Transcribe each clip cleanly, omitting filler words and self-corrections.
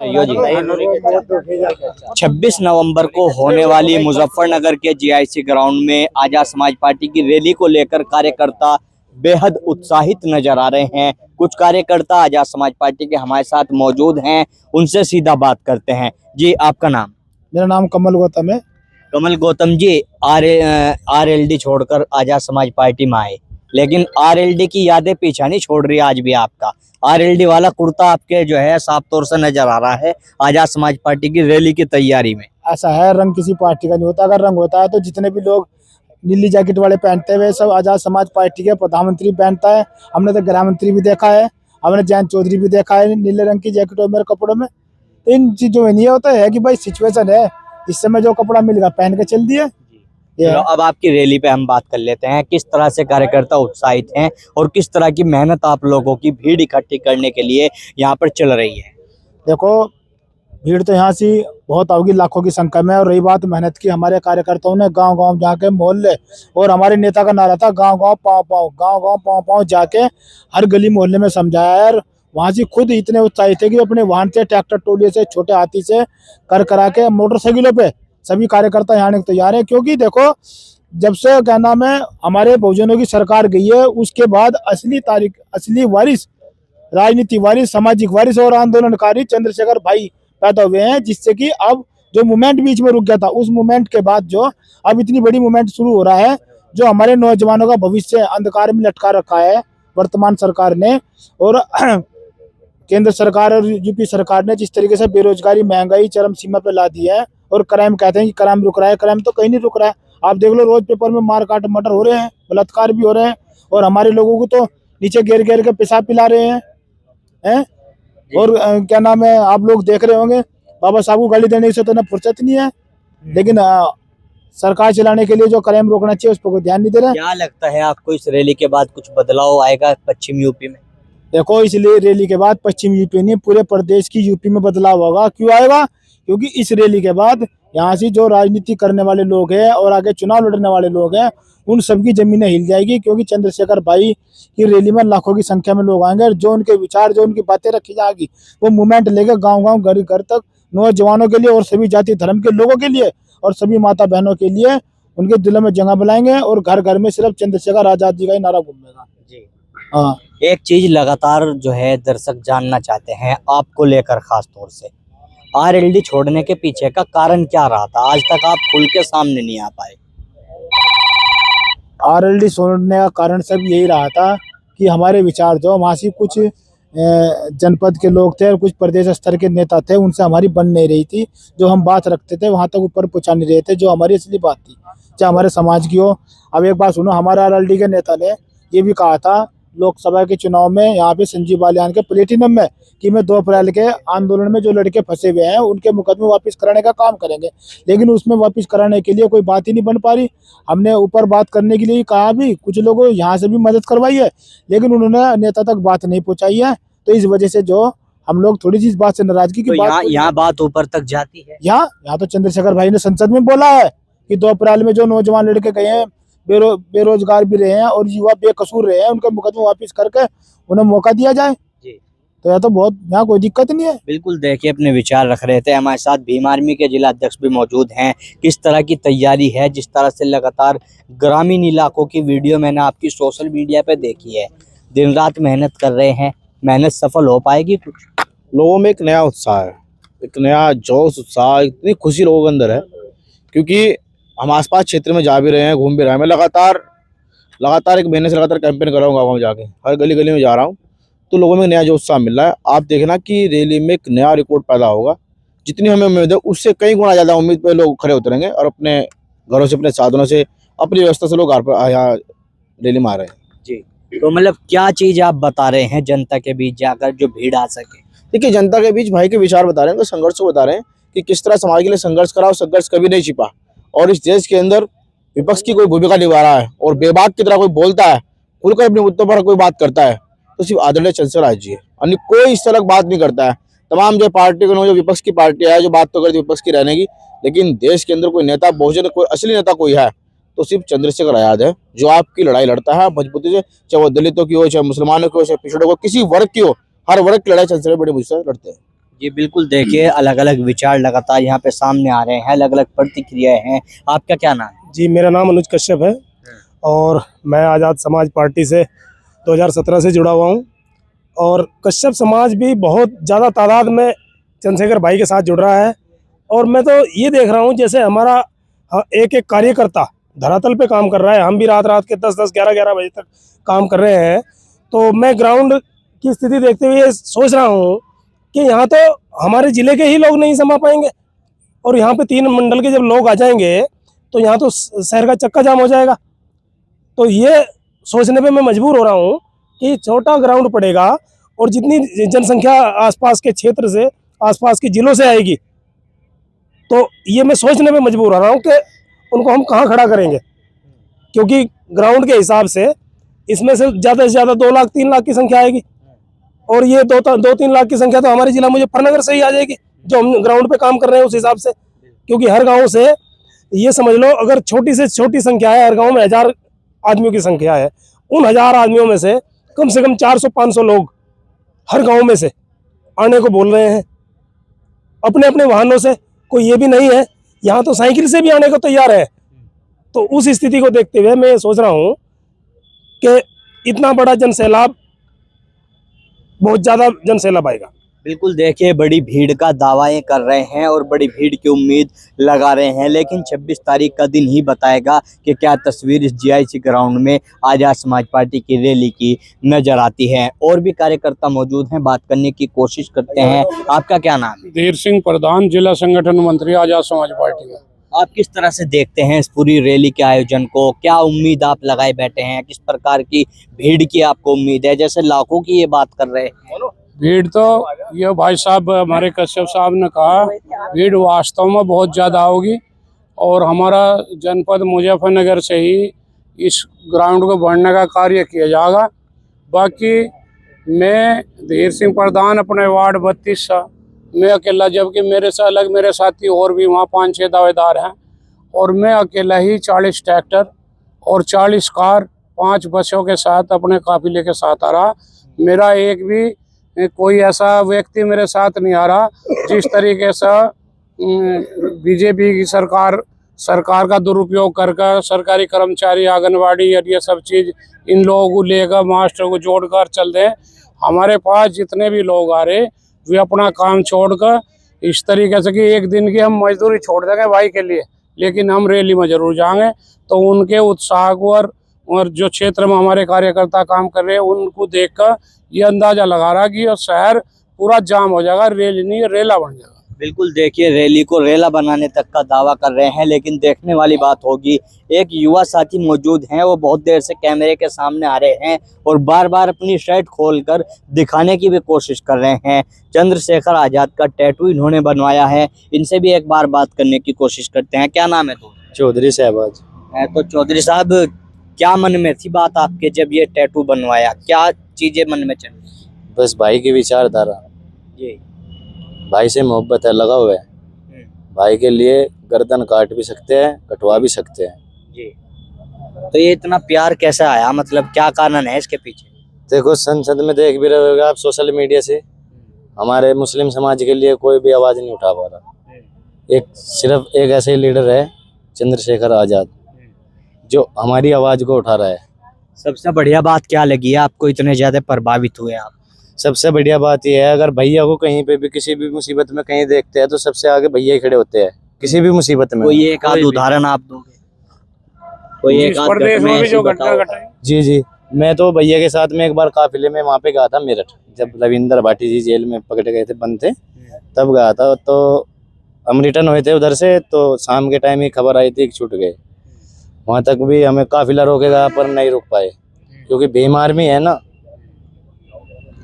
यो जी 26 नवंबर को होने वाली मुजफ्फरनगर के जीआईसी ग्राउंड में आजाद समाज पार्टी की रैली को लेकर कार्यकर्ता बेहद उत्साहित नजर आ रहे हैं। कुछ कार्यकर्ता आजाद समाज पार्टी के हमारे साथ मौजूद हैं, उनसे सीधा बात करते हैं। जी, आपका नाम? मेरा नाम कमल गौतम है। कमल गौतम जी, आरएलडी छोड़कर आजाद समाज पार्टी में आए, लेकिन आरएलडी की यादें पीछा नहीं छोड़ रही आज भी आपका। आरएलडी वाला कुर्ता आपके जो है साफ तौर से नजर आ रहा है आजाद समाज पार्टी की रैली की तैयारी में। ऐसा है, रंग किसी पार्टी का नहीं होता। अगर रंग होता है तो जितने भी लोग नीली जैकेट वाले पहनते हुए सब आजाद समाज पार्टी के प्रधानमंत्री पहनता है। हमने तो गृह मंत्री भी देखा है, हमने जयंत चौधरी भी देखा है नीले रंग की जैकेट और मेरे कपड़ों में। इन चीजों में नहीं होता है कि भाई सिचुएशन है, इस समय जो कपड़ा मिल गया पहन के चल दिए। चलो अब आपकी रैली पे हम बात कर लेते हैं। किस तरह से कार्यकर्ता उत्साहित हैं और किस तरह की मेहनत आप लोगों की भीड़ इकट्ठी करने के लिए यहाँ पर चल रही है? देखो, भीड़ तो यहाँ से बहुत होगी, लाखों की संख्या में। और रही बात मेहनत की, हमारे कार्यकर्ताओं ने गांव गांव जाके मोहल्ले, और हमारे नेता का नारा था गांव गांव पाँव पाँव, गांव गांव पाँव पाँव जाके हर गली मोहल्ले में समझाया। यार वहाँ से खुद इतने उत्साहित थे कि अपने वाहन से, ट्रैक्टर टोली से, छोटे हाथी से करा के मोटरसाइकिलों पे सभी कार्यकर्ता यहाँ आने को तैयार है। क्योंकि देखो, जब से क्या नाम है हमारे बहुजनों की सरकार गई है, उसके बाद असली वारिस, राजनीति वारिस, सामाजिक वारिस और आंदोलनकारी चंद्रशेखर भाई पैदा हुए हैं। जिससे कि अब जो मूवमेंट बीच में रुक गया था, उस मूवमेंट के बाद जो अब इतनी बड़ी मूवमेंट शुरू हो रहा है, जो हमारे नौजवानों का भविष्य अंधकार में लटका रखा है वर्तमान सरकार ने। और केंद्र सरकार और यूपी सरकार ने जिस तरीके से बेरोजगारी, महंगाई चरम सीमा पे ला दी है, और क्राइम कहते हैं कि क्राइम रुक रहा है, क्राइम तो कहीं नहीं रुक रहा है। आप देख लो, रोज पेपर में मार काट मर्डर हो रहे हैं, बलात्कार भी हो रहे हैं, और हमारे लोगों को तो नीचे गिर गिर के पेशाब पिला रहे हैं। और क्या नाम है, आप लोग देख रहे होंगे, बाबा साहब को गाली देने से तो ना फुर्सत नहीं है, लेकिन सरकार चलाने के लिए जो क्राइम रोकना चाहिए उस पर कोई ध्यान नहीं दे रहा है। क्या लगता है आपको इस रैली के बाद कुछ बदलाव आएगा पश्चिम यूपी में? देखो, इसलिए रैली के बाद पश्चिम यूपी नहीं, पूरे प्रदेश की यूपी में बदलाव होगा। क्यों आएगा? क्योंकि इस रैली के बाद यहाँ से जो राजनीति करने वाले लोग हैं और आगे चुनाव लड़ने वाले लोग हैं, उन सबकी जमीनें हिल जाएगी। क्योंकि चंद्रशेखर भाई की रैली में लाखों की संख्या में लोग आएंगे, और जो उनके विचार, जो उनकी बातें रखी जाएगी, वो मूवमेंट लेकर गाँव गाँव, घर घर तक नौजवानों के लिए और सभी जाति धर्म के लोगों के लिए और सभी माता बहनों के लिए उनके दिलों में जगह बनाएंगे। और घर घर में सिर्फ चंद्रशेखर आजाद जी का ही नारा घूमेगा। जी हाँ, एक चीज लगातार जो है दर्शक जानना चाहते हैं आपको लेकर, खास तौर से आरएलडी छोड़ने के पीछे का कारण क्या रहा था? आज तक आप खुल के सामने नहीं आ पाए। आरएलडी छोड़ने का कारण सब यही रहा था कि हमारे विचार, जो वहाँ से कुछ जनपद के लोग थे और कुछ प्रदेश स्तर के नेता थे, उनसे हमारी बन नहीं रही थी। जो हम बात रखते थे वहाँ तक ऊपर पहुँचा नहीं रहे थे, जो हमारी असली बात थी, चाहे हमारे समाज की हो। अब एक बात सुनो, हमारे आरएलडी के नेता ने ये भी कहा था लोकसभा के चुनाव में यहाँ पे संजीव बालियान के प्लेटिनम में, कि मैं 2 अप्रैल के आंदोलन में जो लड़के फंसे हुए हैं उनके मुकदमे वापस कराने का काम करेंगे। लेकिन उसमें वापस कराने के लिए कोई बात ही नहीं बन पा रही। हमने ऊपर बात करने के लिए कहा भी, कुछ लोगों यहाँ से भी मदद करवाई है, लेकिन उन्होंने नेता तक बात नहीं पहुँचाई है। तो इस वजह से जो हम लोग थोड़ी सी इस बात से नाराजगी की तो यहाँ बात ऊपर तक जाती है। यहाँ तो चंद्रशेखर भाई ने संसद में बोला है कि 2 अप्रैल में जो नौजवान लड़के गए हैं, बेरोजगार भी रहे हैं और युवा बेकसूर रहे हैं, उनके मुकदमे वापस करके उन्हें मौका दिया जाए। जी, तो यह तो बहुत, यहाँ कोई दिक्कत नहीं है। बिल्कुल। देखिए, अपने विचार रख रहे थे। हमारे साथ भीम आर्मी के जिला अध्यक्ष भी मौजूद हैं। किस तरह की तैयारी है, जिस तरह से लगातार ग्रामीण इलाकों की वीडियो मैंने आपकी सोशल मीडिया पे देखी है, दिन रात मेहनत कर रहे हैं, मेहनत सफल हो पाएगी? कुछ लोगों में एक नया उत्साह है, एक नया जोश, उत्साह, इतनी खुशी लोगों के अंदर है। क्योंकि हम आसपास क्षेत्र में जा भी रहे हैं, घूम भी रहे हैं। मैं लगातार 1 महीने से लगातार कैंपेन कर रहा हूँ, गाँव जाके हर गली गली में जा रहा हूँ, तो लोगों में नया जो उत्साह मिल रहा है। आप देखना कि रैली में एक नया रिकॉर्ड पैदा होगा। जितनी हमें उम्मीद है उससे कई गुना ज़्यादा उम्मीद पे लोग खड़े उतरेंगे और अपने घरों से, अपने साधनों से, अपनी व्यवस्था से लोग यहाँ रैली में आ रहे हैं। जी, तो मतलब क्या चीज आप बता रहे हैं जनता के बीच जाकर जो भीड़ आ सके? देखिए, जनता के बीच भाई के विचार बता रहे हैं, तो संघर्ष को बता रहे हैं कि किस तरह समाज के लिए संघर्ष करा, और संघर्ष कभी नहीं छिपा। और इस देश के अंदर विपक्ष की कोई भूमिका निभा रहा है और बेबाक की तरह कोई बोलता है, खुलकर अपने मुद्दों पर कोई बात करता है, तो सिर्फ आदरणीय चंद्रशेखर राज जी है। अन्य कोई इस तरह बात नहीं करता है। तमाम जो पार्टी को, जो विपक्ष की पार्टी है, जो बात तो करती विपक्ष की रहने की, लेकिन देश के अंदर कोई नेता, बहुजन कोई असली नेता कोई है तो सिर्फ चंद्रशेखर आजाद है, जो आपकी लड़ाई लड़ता है मजबूती से, चाहे वो दलितों की हो, चाहे मुसलमानों की हो, चाहे पिछड़ों को, किसी वर्ग की हो, हर वर्ग की लड़ाई चंद्रशेखर बड़ी मुझसे लड़ते हैं। जी बिल्कुल, देखिए अलग अलग विचार लगातार यहाँ पे सामने आ रहे हैं, अलग अलग प्रतिक्रियाएं हैं। आपका क्या नाम है? जी, मेरा नाम अनुज कश्यप है और मैं आज़ाद समाज पार्टी से 2017 से जुड़ा हुआ हूँ। और कश्यप समाज भी बहुत ज़्यादा तादाद में चंद्रशेखर भाई के साथ जुड़ रहा है। और मैं तो ये देख रहा हूँ जैसे हमारा एक एक कार्यकर्ता धरातल पे काम कर रहा है। हम भी रात रात के 10-10, 11-11 बजे तक काम कर रहे हैं। तो मैं ग्राउंड की स्थिति देखते हुए सोच रहा हूँ कि यहाँ तो हमारे ज़िले के ही लोग नहीं समा पाएंगे, और यहाँ पे 3 मंडल के जब लोग आ जाएंगे तो यहाँ तो शहर का चक्का जाम हो जाएगा। तो ये सोचने पे मैं मजबूर हो रहा हूँ कि छोटा ग्राउंड पड़ेगा और जितनी जनसंख्या आसपास के क्षेत्र से, आसपास के ज़िलों से आएगी, तो ये मैं सोचने पे मजबूर हो रहा हूँ कि उनको हम कहाँ खड़ा करेंगे। क्योंकि ग्राउंड के हिसाब से इसमें से ज़्यादा 2 लाख 3 लाख की संख्या आएगी, और ये 2-3 लाख की संख्या तो हमारे जिला मुजफ्फरनगर से ही आ जाएगी, जो हम ग्राउंड पे काम कर रहे हैं उस हिसाब से। क्योंकि हर गांव से ये समझ लो, अगर छोटी से छोटी संख्या है, हर गांव में 1000 आदमियों की संख्या है, उन 1000 आदमियों में से कम 400-500 लोग हर गांव में से आने को बोल रहे हैं अपने अपने वाहनों से। कोई ये भी नहीं है, यहाँ तो साइकिल से भी आने को तैयार है। तो उस स्थिति को देखते हुए मैं सोच रहा हूँ कि इतना बड़ा जनसैलाब, बहुत ज़्यादा जनसैलाब आएगा। बिल्कुल, देखिए बड़ी भीड़ का दावा ये कर रहे हैं और बड़ी भीड़ की उम्मीद लगा रहे हैं, लेकिन 26 तारीख का दिन ही बताएगा कि क्या तस्वीर इस जीआईसी ग्राउंड में आज़ाद समाज पार्टी की रैली की नजर आती है। और भी कार्यकर्ता मौजूद हैं, बात करने की कोशिश करते हैं। आपका क्या नाम है? धीर सिंह प्रधान, जिला संगठन मंत्री, आज़ाद समाज पार्टी में। आप किस तरह से देखते हैं इस पूरी रैली के आयोजन को? क्या उम्मीद आप लगाए बैठे हैं? किस प्रकार की भीड़ की आपको उम्मीद है? जैसे लाखों की ये बात कर रहे हैं। भीड़ तो ये भाई साहब हमारे कश्यप साहब ने कहा, भीड़ वास्तव में बहुत ज़्यादा होगी। और हमारा जनपद मुजफ्फरनगर से ही इस ग्राउंड को बढ़ने का कार्य किया जाएगा। बाकी मैं धीर सिंह प्रधान, अपने वार्ड 32 सा मैं अकेला, जबकि मेरे से अलग मेरे साथी और भी वहाँ 5-6 दावेदार हैं, और मैं अकेला ही 40 ट्रैक्टर और 40 कार 5 बसों के साथ अपने काफिले के साथ आ रहा। मेरा एक भी कोई ऐसा व्यक्ति मेरे साथ नहीं आ रहा। जिस तरीके से बीजेपी की सरकार का दुरुपयोग करके सरकारी कर्मचारी, आंगनवाड़ी और ये सब चीज़ इन लोगों को लेकर, मास्टर को जोड़कर चल रहे हैं। हमारे पास जितने भी लोग आ रहे वे अपना काम छोड़कर इस तरीके से कि एक दिन की हम मजदूरी छोड़ देंगे भाई के लिए, लेकिन हम रैली में जरूर जाएंगे। तो उनके उत्साह को और जो क्षेत्र में हमारे कार्यकर्ता काम कर रहे हैं उनको देखकर ये अंदाजा लगा रहा कि ये शहर पूरा जाम हो जाएगा, रैली नहीं रेला बन जाएगा। बिल्कुल, देखिए रैली को रेला बनाने तक का दावा कर रहे हैं, लेकिन देखने वाली बात होगी। एक युवा साथी मौजूद हैं, वो बहुत देर से कैमरे के सामने आ रहे हैं और बार बार अपनी शर्ट खोलकर दिखाने की भी कोशिश कर रहे हैं। चंद्रशेखर आजाद का टैटू इन्होंने बनवाया है। इनसे भी एक बार बात करने की कोशिश करते हैं। क्या नाम है तुम्हारा? चौधरी शहबाज। तो चौधरी साहब, क्या मन में थी बात आपके जब ये टैटू बनवाया? क्या चीजें मन में चली? बस भाई की विचारधारा, जी, भाई से मोहब्बत है, लगा हुआ है। भाई के लिए गर्दन काट भी सकते हैं, कटवा भी सकते हैं। जी। तो ये इतना प्यार कैसे आया? मतलब क्या कारण है इसके पीछे? देखो, संसद में देख भी रहे होगा आप, सोशल मीडिया से हमारे मुस्लिम समाज के लिए कोई भी आवाज़ नहीं उठा पा रहा। सिर्फ एक ऐसे लीडर है, चंद्रशेखर आज़ाद, जो हमारी आवाज़ को उठा रहा है। सबसे बढ़िया बात क्या लगी है आपको? इतने ज्यादा प्रभावित हुए आप? सबसे बढ़िया बात यह है, अगर भैया को कहीं पे भी किसी भी मुसीबत में कहीं देखते हैं तो सबसे आगे भैया ही खड़े होते हैं किसी भी मुसीबत में। कोई एक आध उदाहरण आप दोगे? कोई एक आध प्रदेश में भी जो घटना बताओ। घटाई। जी, मैं तो भैया के साथ में एक बार काफिले में वहाँ पे गया था मेरठ, जब रविंदर भाटी जी जेल में पकड़े गए थे, बंद थे, तब गया था। तो हम रिटर्न हुए थे उधर से, तो शाम के टाइम ही खबर आई थी कि छूट गए। वहाँ तक भी हमें काफिला रोकेगा पर नहीं रुक पाए, क्योंकि भीम आर्मी है ना,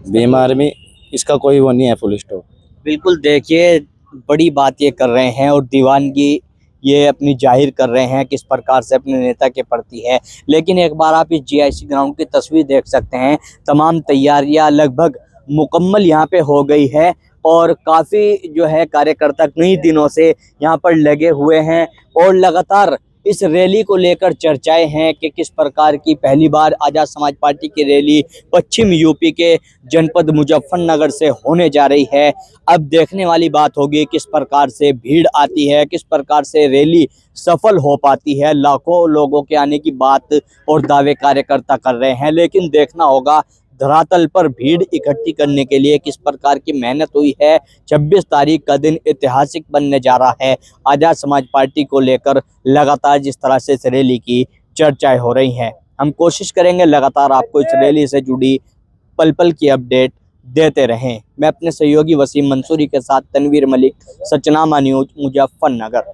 भीम आर्मी, इसका कोई वो नहीं है, फुल स्टॉप। बिल्कुल, देखिए बड़ी बात ये कर रहे हैं और दीवानगी ये अपनी जाहिर कर रहे हैं किस प्रकार से अपने नेता के प्रति है। लेकिन एक बार आप इस जीआईसी ग्राउंड की तस्वीर देख सकते हैं। तमाम तैयारियां लगभग मुकम्मल यहाँ पे हो गई है और काफ़ी जो है कार्यकर्ता कई दिनों से यहाँ पर लगे हुए हैं और लगातार इस रैली को लेकर चर्चाएं हैं कि किस प्रकार की पहली बार आजाद समाज पार्टी की रैली पश्चिम यूपी के जनपद मुजफ्फरनगर से होने जा रही है। अब देखने वाली बात होगी किस प्रकार से भीड़ आती है, किस प्रकार से रैली सफल हो पाती है। लाखों लोगों के आने की बात और दावे कार्यकर्ता कर रहे हैं, लेकिन देखना होगा धरातल पर भीड़ इकट्ठी करने के लिए किस प्रकार की मेहनत हुई है। 26 तारीख का दिन ऐतिहासिक बनने जा रहा है। आजाद समाज पार्टी को लेकर लगातार जिस तरह से इस रैली की चर्चाएं हो रही हैं, हम कोशिश करेंगे लगातार आपको इस रैली से जुड़ी पल पल की अपडेट देते रहें। मैं अपने सहयोगी वसीम मंसूरी के साथ तनवीर मलिक, सचनामा न्यूज, मुजफ्फरनगर।